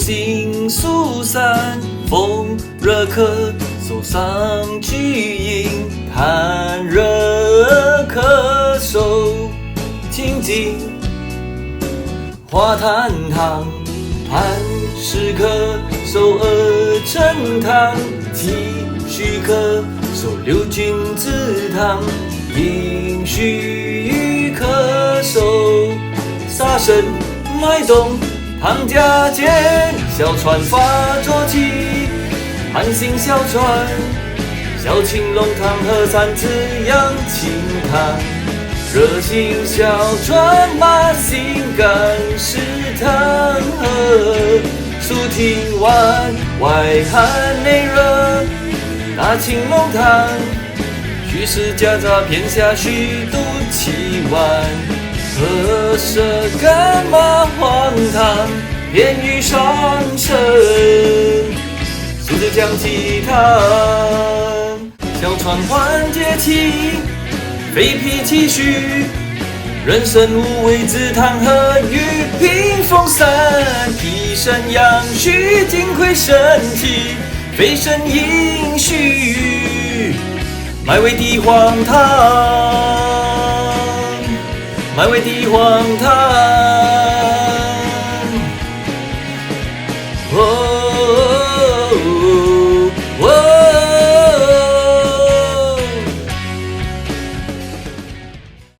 心疏散，风热咳嗽上巨饮，寒热咳嗽清净花坛汤，磐石咳嗽而成汤，体虚咳嗽六君子汤，阴虚咳嗽杀神脉动汤家间，小船发浊气，寒性小船，小青龙汤和三子养清汤，热性小船麻性肝湿汤和舒挺丸，外寒内热大青龙汤，虚实夹杂偏下虚肚气丸，和舌干麻黄汤，偏于上乘，素子姜鸡汤，小船缓解气，肺脾气虚，人参五味子汤和玉屏风散，脾肾阳虚，精亏肾气，肺肾阴虚，麦味地黄汤，麦味地黄汤。